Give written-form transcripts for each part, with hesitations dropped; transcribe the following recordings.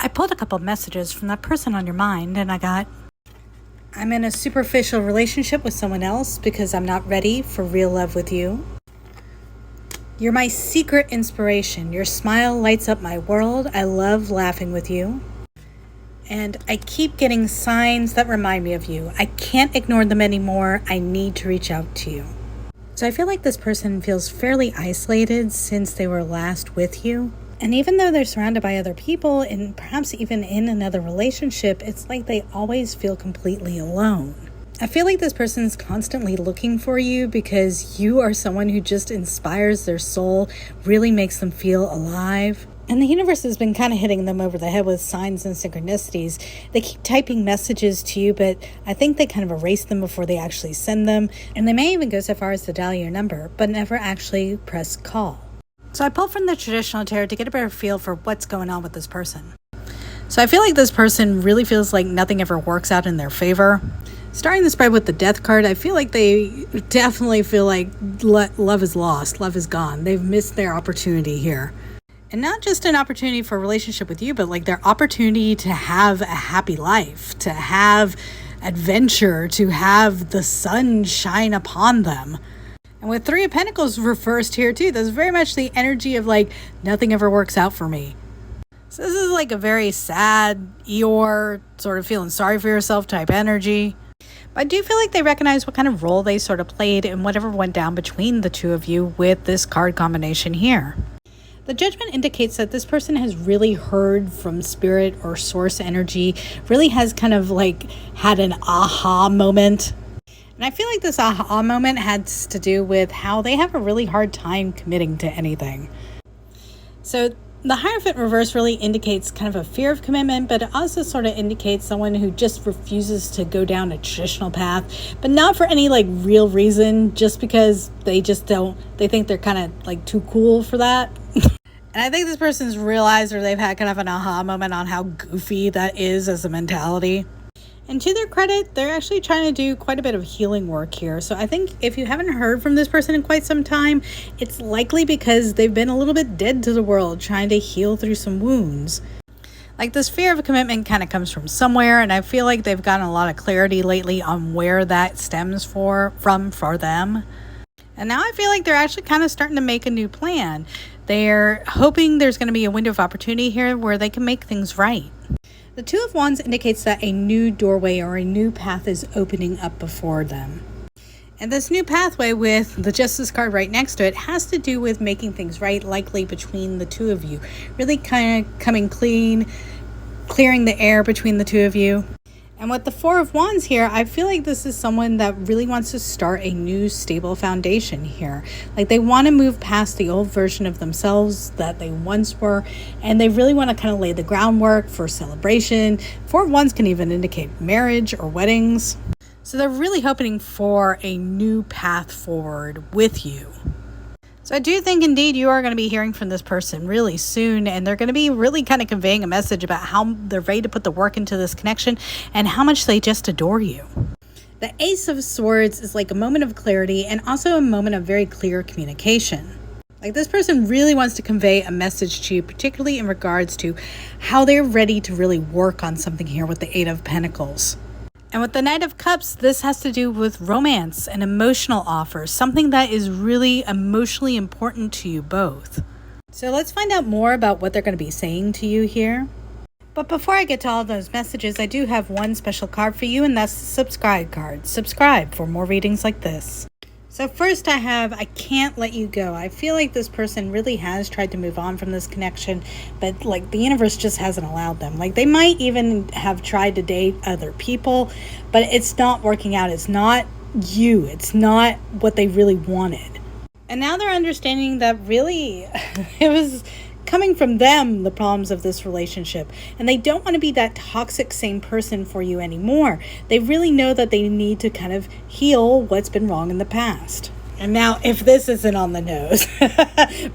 I pulled a couple messages from that person on your mind, and I got, I'm in a superficial relationship with someone else because I'm not ready for real love with you. You're my secret inspiration. Your smile lights up my world. I love laughing with you. And I keep getting signs that remind me of you. I can't ignore them anymore. I need to reach out to you. So I feel like this person feels fairly isolated since they were last with you. And even though they're surrounded by other people and perhaps even in another relationship, it's like they always feel completely alone. I feel like this person's constantly looking for you because you are someone who just inspires their soul, really makes them feel alive. And the universe has been kind of hitting them over the head with signs and synchronicities. They keep typing messages to you, but I think they kind of erase them before they actually send them. And they may even go so far as to dial your number, but never actually press call. So I pulled from the traditional tarot to get a better feel for what's going on with this person. So I feel like this person really feels like nothing ever works out in their favor. Starting the spread with the death card, I feel like they definitely feel like love is lost, love is gone. They've missed their opportunity here. And not just an opportunity for a relationship with you, but like their opportunity to have a happy life, to have adventure, to have the sun shine upon them. And with Three of Pentacles reversed here too, that's very much the energy of like, nothing ever works out for me. So this is like a very sad, Eeyore, sort of feeling sorry for yourself type energy. But I do feel like they recognize what kind of role they sort of played in whatever went down between the two of you with this card combination here. The Judgment indicates that this person has really heard from spirit or source energy, really has kind of like had an aha moment. And I feel like this aha moment has to do with how they have a really hard time committing to anything. So the Hierophant reverse really indicates kind of a fear of commitment, but it also sort of indicates someone who just refuses to go down a traditional path, but not for any like real reason, just because they think they're kind of like too cool for that. And I think this person's realized, or they've had kind of an aha moment on how goofy that is as a mentality. And to their credit, they're actually trying to do quite a bit of healing work here. So I think if you haven't heard from this person in quite some time, it's likely because they've been a little bit dead to the world, trying to heal through some wounds. Like this fear of commitment kind of comes from somewhere, and I feel like they've gotten a lot of clarity lately on where that stems from for them. And now I feel like they're actually kind of starting to make a new plan. They're hoping there's going to be a window of opportunity here where they can make things right. The Two of Wands indicates that a new doorway or a new path is opening up before them. And this new pathway with the Justice card right next to it has to do with making things right, likely between the two of you. Really kind of coming clean, clearing the air between the two of you. And with the Four of Wands here, I feel like this is someone that really wants to start a new stable foundation here. Like they want to move past the old version of themselves that they once were, and they really want to kind of lay the groundwork for celebration. Four of Wands can even indicate marriage or weddings. So they're really hoping for a new path forward with you. So I do think indeed you are going to be hearing from this person really soon, and they're going to be really kind of conveying a message about how they're ready to put the work into this connection and how much they just adore you. The Ace of Swords is like a moment of clarity and also a moment of very clear communication. Like this person really wants to convey a message to you, particularly in regards to how they're ready to really work on something here with the Eight of Pentacles. And with the Knight of Cups, this has to do with romance and emotional offers, something that is really emotionally important to you both. So let's find out more about what they're going to be saying to you here. But before I get to all those messages, I do have one special card for you, and that's the subscribe card. Subscribe for more readings like this. So first I have, I can't let you go. I feel like this person really has tried to move on from this connection, but like the universe just hasn't allowed them. Like they might even have tried to date other people, but it's not working out. It's not you. It's not what they really wanted. And now they're understanding that really it was coming from them, the problems of this relationship, and they don't want to be that toxic same person for you anymore. They really know that they need to kind of heal what's been wrong in the past. And now, if this isn't on the nose,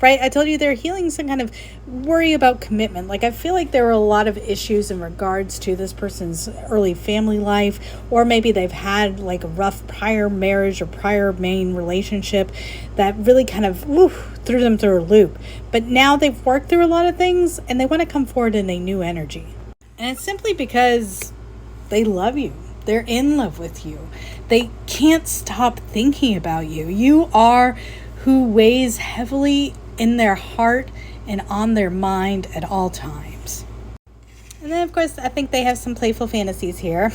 right? I told you they're healing some kind of worry about commitment. Like, I feel like there are a lot of issues in regards to this person's early family life, or maybe they've had like a rough prior marriage or prior main relationship that really kind of threw them through a loop. But now they've worked through a lot of things and they want to come forward in a new energy. And it's simply because they love you. They're in love with you. They can't stop thinking about you. You are who weighs heavily in their heart and on their mind at all times. And then, of course, I think they have some playful fantasies here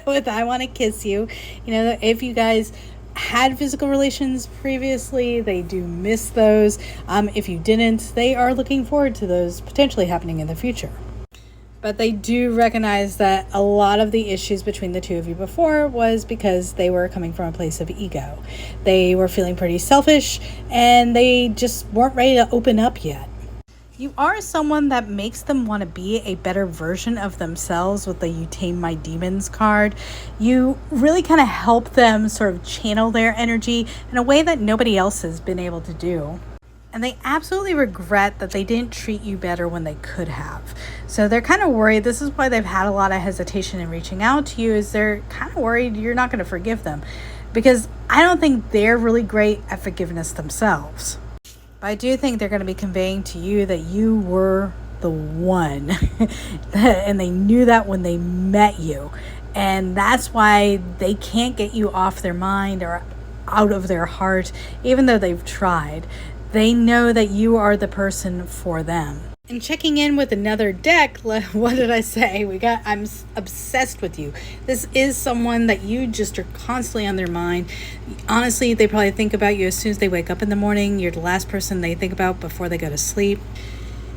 with I want to kiss you. You know, if you guys had physical relations previously, they do miss those. If you didn't, they are looking forward to those potentially happening in the future. But they do recognize that a lot of the issues between the two of you before was because they were coming from a place of ego. They were feeling pretty selfish and they just weren't ready to open up yet. You are someone that makes them want to be a better version of themselves with the You Tame My Demons card. You really kind of help them sort of channel their energy in a way that nobody else has been able to do. And they absolutely regret that they didn't treat you better when they could have. So they're kind of worried. This is why they've had a lot of hesitation in reaching out to you, is they're kind of worried you're not going to forgive them. Because I don't think they're really great at forgiveness themselves. But I do think they're going to be conveying to you that you were the one. And they knew that when they met you. And that's why they can't get you off their mind or out of their heart, even though they've tried. They know that you are the person for them. And checking in with another deck, what did I say? I'm obsessed with you. This is someone that you just are constantly on their mind. Honestly, they probably think about you as soon as they wake up in the morning. You're the last person they think about before they go to sleep.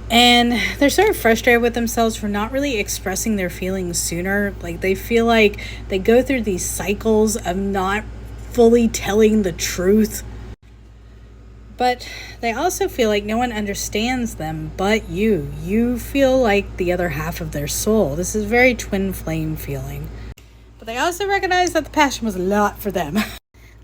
And they're sort of frustrated with themselves for not really expressing their feelings sooner. Like, they feel like they go through these cycles of not fully telling the truth. But they also feel like no one understands them but you. You feel like the other half of their soul. This is very twin flame feeling. But they also recognize that the passion was a lot for them.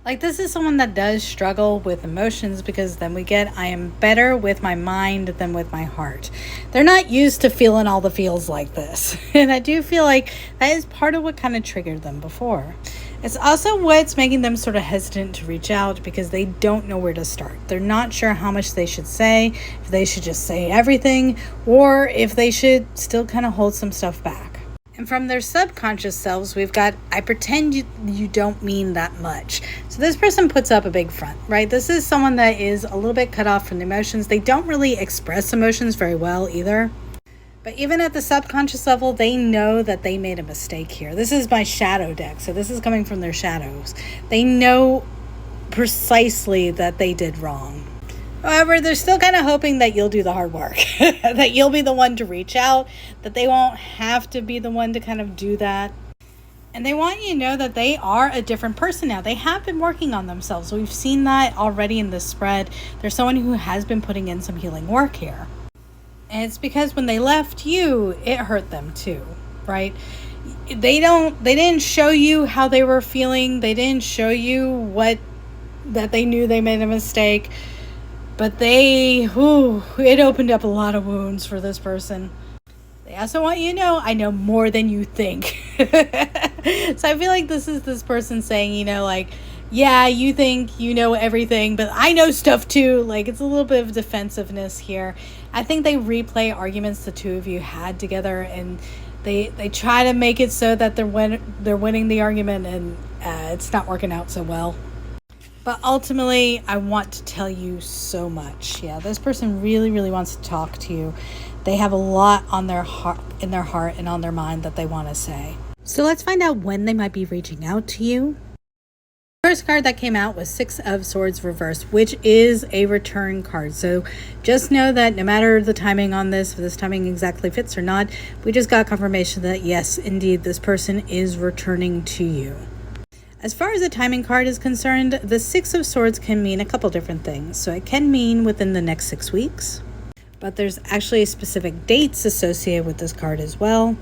Like, this is someone that does struggle with emotions, because then we get, I am better with my mind than with my heart. They're not used to feeling all the feels like this. And I do feel like that is part of what kind of triggered them before. It's also what's making them sort of hesitant to reach out, because they don't know where to start. They're not sure how much they should say, if they should just say everything, or if they should still kind of hold some stuff back. And from their subconscious selves, we've got, I pretend you don't mean that much. So this person puts up a big front, right? This is someone that is a little bit cut off from the emotions. They don't really express emotions very well either. But even at the subconscious level, they know that they made a mistake here. This is my shadow deck, so this is coming from their shadows. They know precisely that they did wrong. However, they're still kind of hoping that you'll do the hard work, that you'll be the one to reach out, that they won't have to be the one to kind of do that. And they want you to know that they are a different person now. They have been working on themselves. We've seen that already in this spread. There's someone who has been putting in some healing work here. And it's because when they left you, it hurt them too, right? They didn't show you how they were feeling. They didn't show you that they knew they made a mistake. But it opened up a lot of wounds for this person. They also want you to know, I know more than you think. So I feel like this is this person saying, yeah, you think you know everything, but I know stuff too. Like, it's a little bit of defensiveness here. I think they replay arguments the two of you had together, and they try to make it so that they're winning the argument, and it's not working out so well. But ultimately, I want to tell you so much. Yeah, this person really, really wants to talk to you. They have a lot in their heart and on their mind that they want to say. So let's find out when they might be reaching out to you. The first card that came out was Six of Swords reversed, which is a return card. So just know that no matter the timing on this, if this timing exactly fits or not, we just got confirmation that yes, indeed, this person is returning to you. As far as the timing card is concerned, the Six of Swords can mean a couple different things. So it can mean within the next 6 weeks, but there's actually specific dates associated with this card as well.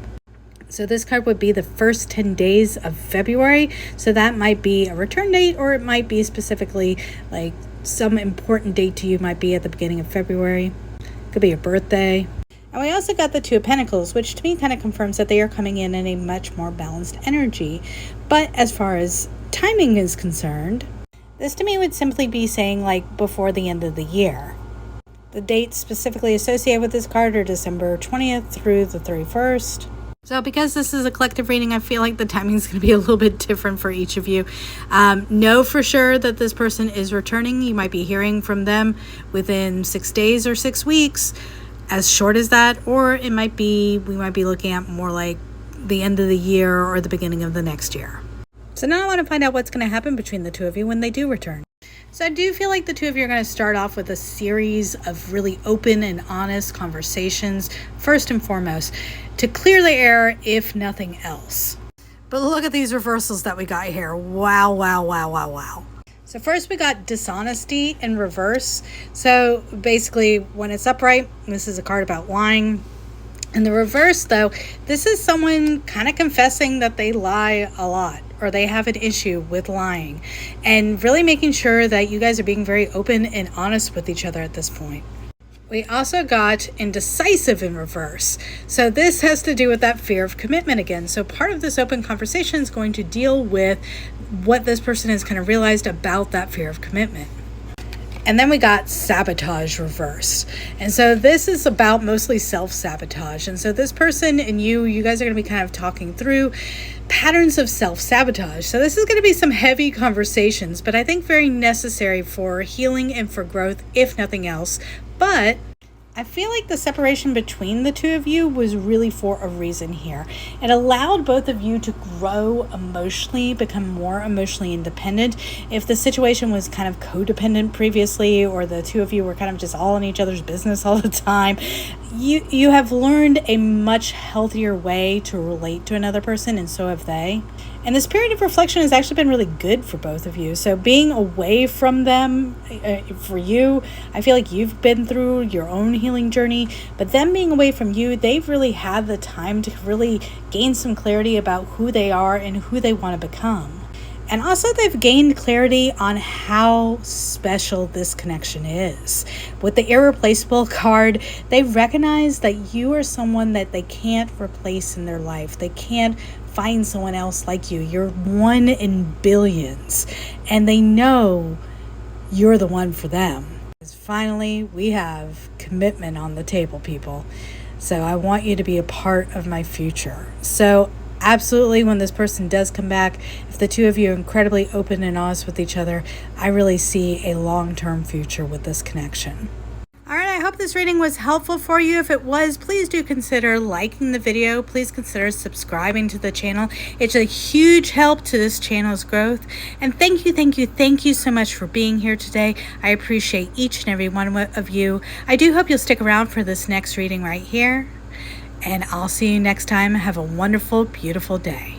So this card would be the first 10 days of February. So that might be a return date, or it might be specifically like some important date to you might be at the beginning of February. It could be your birthday. And we also got the Two of Pentacles, which to me kind of confirms that they are coming in a much more balanced energy. But as far as timing is concerned, this to me would simply be saying like before the end of the year. The dates specifically associated with this card are December 20th through the 31st. So because this is a collective reading, I feel like the timing is going to be a little bit different for each of you. Know for sure that this person is returning. You might be hearing from them within 6 days or 6 weeks, as short as that, or we might be looking at more like the end of the year or the beginning of the next year. So now I want to find out what's going to happen between the two of you when they do return. So I do feel like the two of you are going to start off with a series of really open and honest conversations, first and foremost, to clear the air, if nothing else. But look at these reversals that we got here. Wow, wow, wow, wow, wow. So first we got dishonesty in reverse. So basically when it's upright, this is a card about lying. In the reverse, though, this is someone kind of confessing that they lie a lot, or they have an issue with lying, and really making sure that you guys are being very open and honest with each other at this point. We also got indecisive in reverse. So this has to do with that fear of commitment again. So part of this open conversation is going to deal with what this person has kind of realized about that fear of commitment. And then we got sabotage reversed. And so this is about mostly self-sabotage. And so this person and you guys are going to be kind of talking through patterns of self-sabotage. So this is going to be some heavy conversations, but I think very necessary for healing and for growth, if nothing else. But I feel like the separation between the two of you was really for a reason here. It allowed both of you to grow emotionally, become more emotionally independent. If the situation was kind of codependent previously, or the two of you were kind of just all in each other's business all the time, you have learned a much healthier way to relate to another person, and so have they. And this period of reflection has actually been really good for both of you. So being away from them, for you, I feel like you've been through your own healing journey, but them being away from you, they've really had the time to really gain some clarity about who they are and who they want to become. And also they've gained clarity on how special this connection is. With the irreplaceable card, they recognize that you are someone that they can't replace in their life. They can't find someone else like you. You're one in billions, and they know you're the one for them. Finally, we have commitment on the table, people. So I want you to be a part of my future. So absolutely, when this person does come back, if the two of you are incredibly open and honest with each other, I really see a long-term future with this connection. All right, I hope this reading was helpful for you. If it was, please do consider liking the video. Please consider subscribing to the channel. It's a huge help to this channel's growth. And thank you so much for being here today. I appreciate each and every one of you. I do hope you'll stick around for this next reading right here. And I'll see you next time. Have a wonderful, beautiful day.